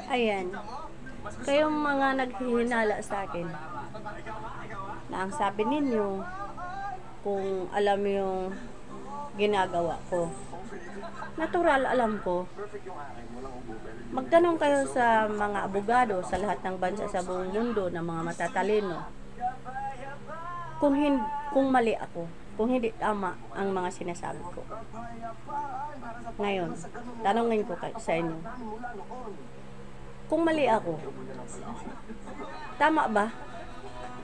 Ayan, kayong mga naghihinala sa akin na ang sabi ninyo kung alam yung ginagawa ko. Natural, alam ko. Magtanong kayo sa mga abogado sa lahat ng bansa sa buong mundo ng mga matatalino. Kung mali ako, kung hindi tama ang mga sinasabi ko. Ngayon, tanongin ko sa inyo. Kung mali ako, tama ba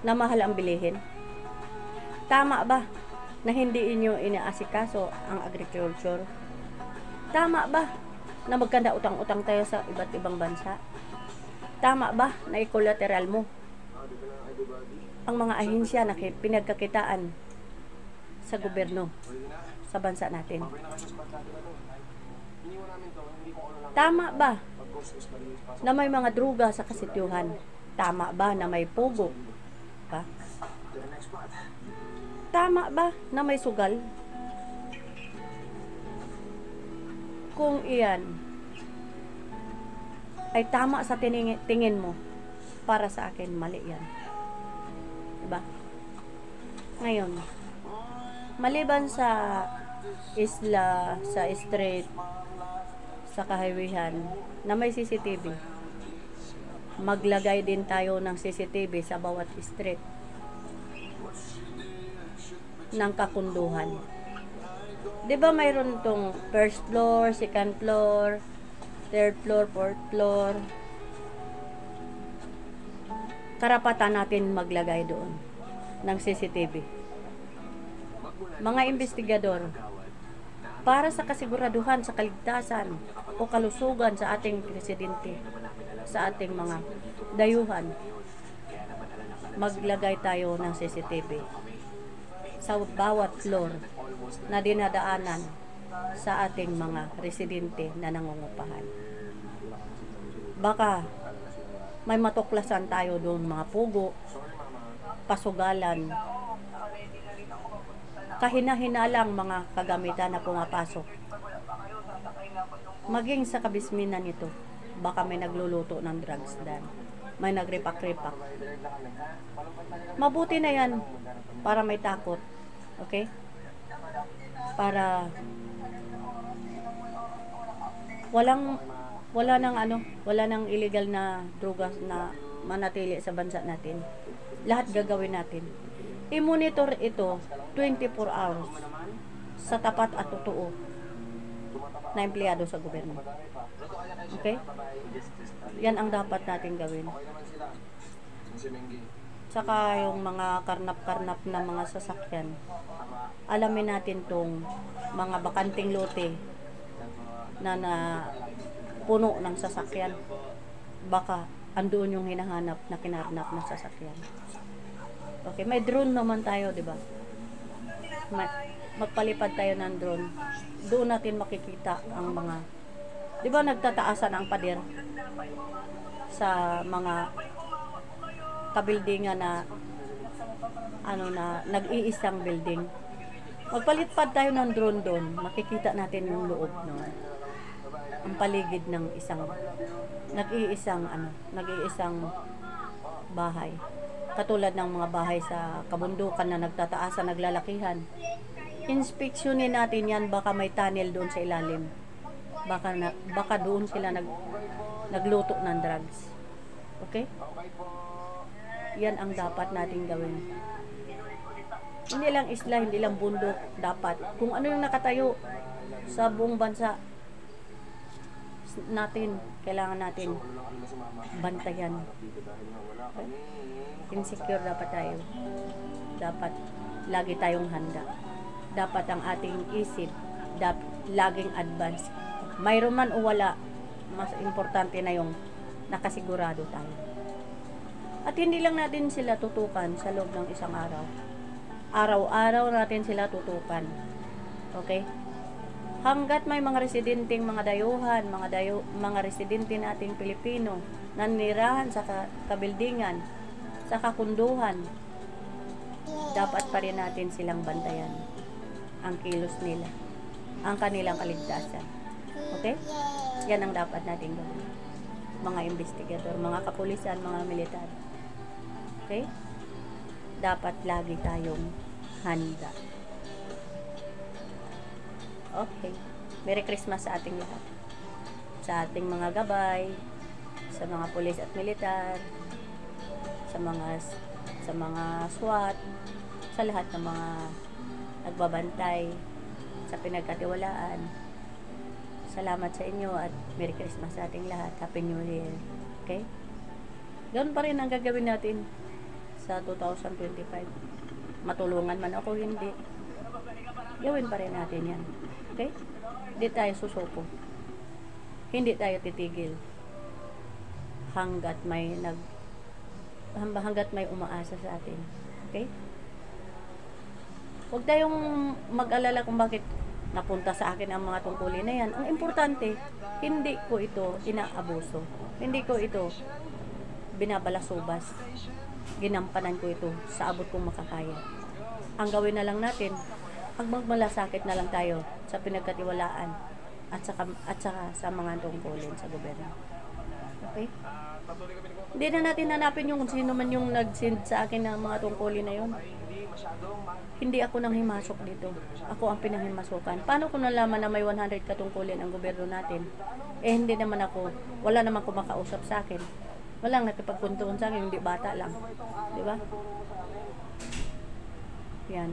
na mahal ang bilihin? Tama ba na hindi inyo inaasikaso ang agriculture? Tama ba na magkanda utang-utang tayo sa iba't ibang bansa? Tama ba na i-collateral mo ang mga ahensya na pinagkakitaan sa gobyerno sa bansa natin? Tama ba na may mga druga sa kasityuhan? Tama ba na may pugo? Tama ba na may sugal? Kung iyan ay tama sa tingin mo, para sa akin, mali yan. Diba? Ngayon, maliban sa isla, sa street, sa kahiwihan, na may CCTV, maglagay din tayo ng CCTV sa bawat street ng kakunduhan. Diba mayroon tong first floor, second floor, third floor, fourth floor? Karapatan natin maglagay doon ng CCTV. Mga investigador, para sa kasiguraduhan sa kaligtasan o kalusugan sa ating presidente, sa ating mga dayuhan, maglagay tayo ng CCTV sa bawat floor na dinadaanan sa ating mga residente na nangungupahan. Baka may matuklasan tayo doon, mga pugo, pasugalan, kahina-hinalang mga kagamitan na pumapasok. Maging sa kabisminan nito, baka may nagluluto ng drugs dan, may nagripak-ripak. Mabuti na yan para may takot. Okay? Para wala nang illegal na drugas na manatili sa bansa natin. Lahat gagawin natin. I-monitor ito 24 hours sa tapat at totoo na empleyado sa gobyerno. Okay? Yan ang dapat natin gawin. Saka yung mga karnap-karnap na mga sasakyan, alamin natin tong mga bakanting lote na puno ng sasakyan. Baka andoon yung hinahanap na kinarnap ng sasakyan. Okay, may drone naman tayo, di ba? Magpalipad tayo ng drone. Doon natin makikita ang mga, di ba nagtataasan ang pader sa mga kabildingan na nag-iisang building. Magpalipad tayo ng drone doon, makikita natin yung loob, no? Ang paligid ng nag-iisang bahay. Katulad ng mga bahay sa kabundukan na nagtataasan, naglalakihan. Inspeksyonin natin yan, baka may tunnel doon sa ilalim. Baka doon sila nagluto ng drugs. Okay? Yan ang dapat natin gawin. Hindi lang isla, hindi lang bundok. Dapat, kung ano yung nakatayo sa buong bansa natin, kailangan natin bantayan. Okay? Insecure dapat tayo. Dapat lagi tayong handa. Dapat ang ating isip laging advance. Mayroon man o wala, mas importante na yung nakasigurado tayo. At hindi lang natin sila tutukan sa loob ng isang araw. Araw-araw natin sila tutukan. Okay? Hanggat may mga residenteng mga dayuhan, mga residente nating Pilipino na nirahan sa kabildingan, sa kakunduhan, dapat pa rin natin silang bantayan ang kilos nila, ang kanilang kaligtasan. Okay? Yan ang dapat natin gawin. mga investigador, mga kapulisan, mga militar. Okay? Dapat lagi tayong handa. Okay. Merry Christmas sa ating lahat. Sa ating mga gabay, sa mga pulis at militar, sa mga SWAT, sa lahat ng mga nagbabantay, sa pinagkatiwalaan. Salamat sa inyo at Merry Christmas sa ating lahat. Happy New Year. Okay? Ganoon pa rin ang gagawin natin sa 2025. Matulungan man ako, hindi. Gawin pa rin natin yan. Okay? Hindi tayo susuko. Hindi tayo titigil. Hanggat may umaasa sa atin. Okay? Huwag tayong mag-alala kung bakit napunta sa akin ang mga tungkulin na yan. Ang importante, hindi ko ito inaabuso. Hindi ko ito binabalasubas. Ginampanan ko ito sa abot kong makakaya. Ang gawin na lang natin, magmalasakit na lang tayo sa pinagkatiwalaan at saka sa mga tungkulin sa gobyerno. Okay? Hindi na natin hanapin yung kung sino man yung nag-send sa akin ng mga tungkulin na yun. Hindi ako nang himasok dito. Ako ang pinanghimasukan. Paano ko nalaman na may 100 katungkulin ang gobyerno natin? Eh hindi naman ako, wala naman kumakausap sa akin. Walang nakipagpuntuan sa akin, hindi bata lang. Di ba? Yan.